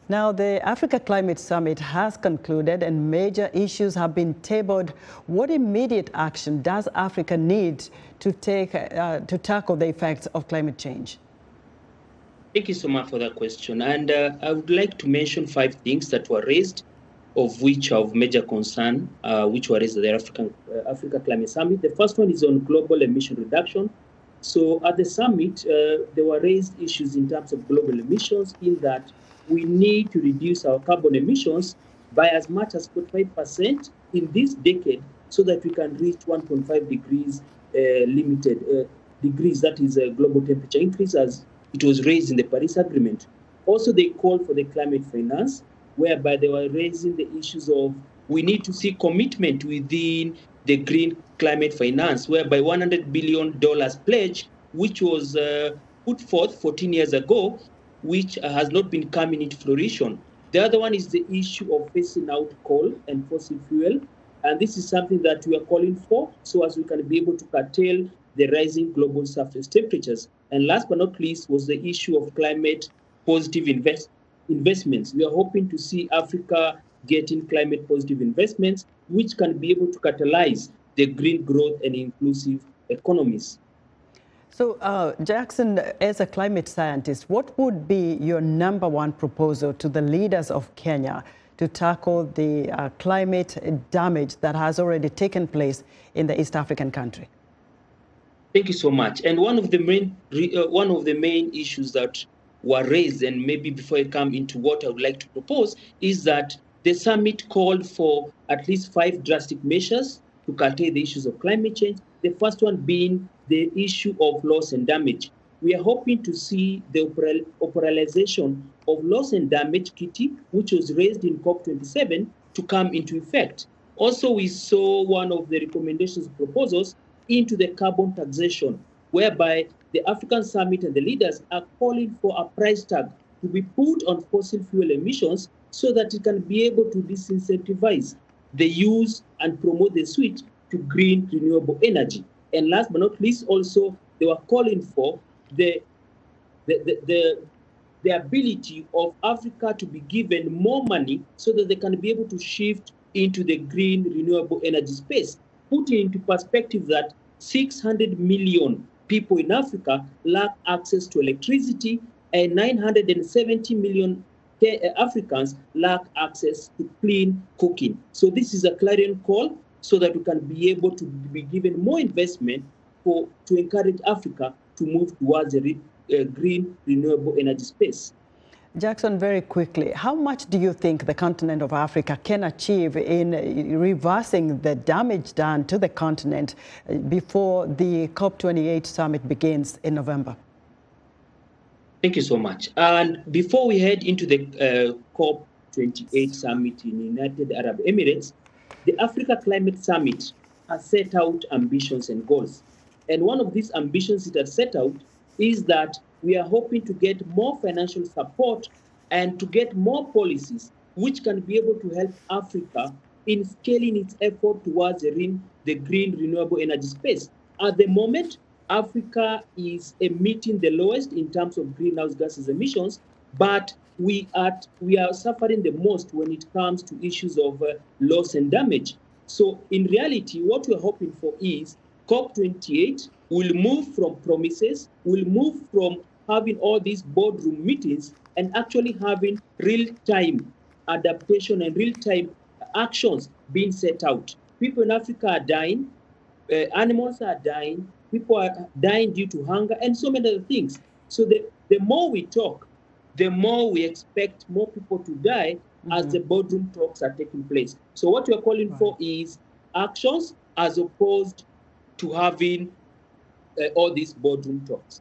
Now, the Africa Climate Summit has concluded and major issues have been tabled. What immediate action does Africa need to take to tackle the effects of climate change? Thank you so much for that question. And I would like to mention 5 things that were raised, of which are of major concern, which were raised at the Africa Climate Summit. The first one is on global emission reduction. So at the summit, there were raised issues in terms of global emissions, in that we need to reduce our carbon emissions by as much as 45% in this decade, so that we can reach 1.5 degrees limited degrees, that is a global temperature increase, as it was raised in the Paris Agreement. Also, they called for the climate finance, whereby they were raising the issues of we need to see commitment within the green climate finance, whereby $100 billion pledge, which was put forth 14 years ago, which has not been coming into fruition. The other one is the issue of phasing out coal and fossil fuel. And this is something that we are calling for, so as we can be able to curtail the rising global surface temperatures. And last but not least was the issue of climate positive investments. We are hoping to see Africa getting climate positive investments, which can be able to catalyze the green growth and inclusive economies. So, Jackson, as a climate scientist, what would be your #1 proposal to the leaders of Kenya to tackle the climate damage that has already taken place in the East African country? Thank you so much. And one of the main issues that were raised, and maybe before I come into what I would like to propose, is that the summit called for at least 5 drastic measures to curtail the issues of climate change. The first one being the issue of loss and damage. We are hoping to see the operationalization of loss and damage kitty, which was raised in COP27, to come into effect. Also, we saw one of the recommendations proposals into the carbon taxation, whereby the African Summit and the leaders are calling for a price tag to be put on fossil fuel emissions, so that it can be able to disincentivize the use and promote the switch to green renewable energy. And last but not least, also, they were calling for the ability of Africa to be given more money, so that they can be able to shift into the green renewable energy space, putting into perspective that 600 million people in Africa lack access to electricity, and 970 million Africans lack access to clean cooking. So this is a clarion call, so that we can be able to be given more investment to encourage Africa to move towards a green renewable energy space. Jackson, very quickly, how much do you think the continent of Africa can achieve in reversing the damage done to the continent before the COP28 summit begins in November? Thank you so much. And before we head into the COP28 summit in United Arab Emirates, the Africa Climate Summit has set out ambitions and goals. And one of these ambitions it has set out is that we are hoping to get more financial support and to get more policies which can be able to help Africa in scaling its effort towards the green renewable energy space. At the moment, Africa is emitting the lowest in terms of greenhouse gases emissions, but we are suffering the most when it comes to issues of loss and damage. So in reality, what we're hoping for is COP28 will move from promises, will move from having all these boardroom meetings, and actually having real-time adaptation and real-time actions being set out. People in Africa are dying, animals are dying, people are dying due to hunger, and so many other things. So the more we talk, the more we expect more people to die as the boardroom talks are taking place. So what we're calling for is actions, as opposed to having all these boardroom talks.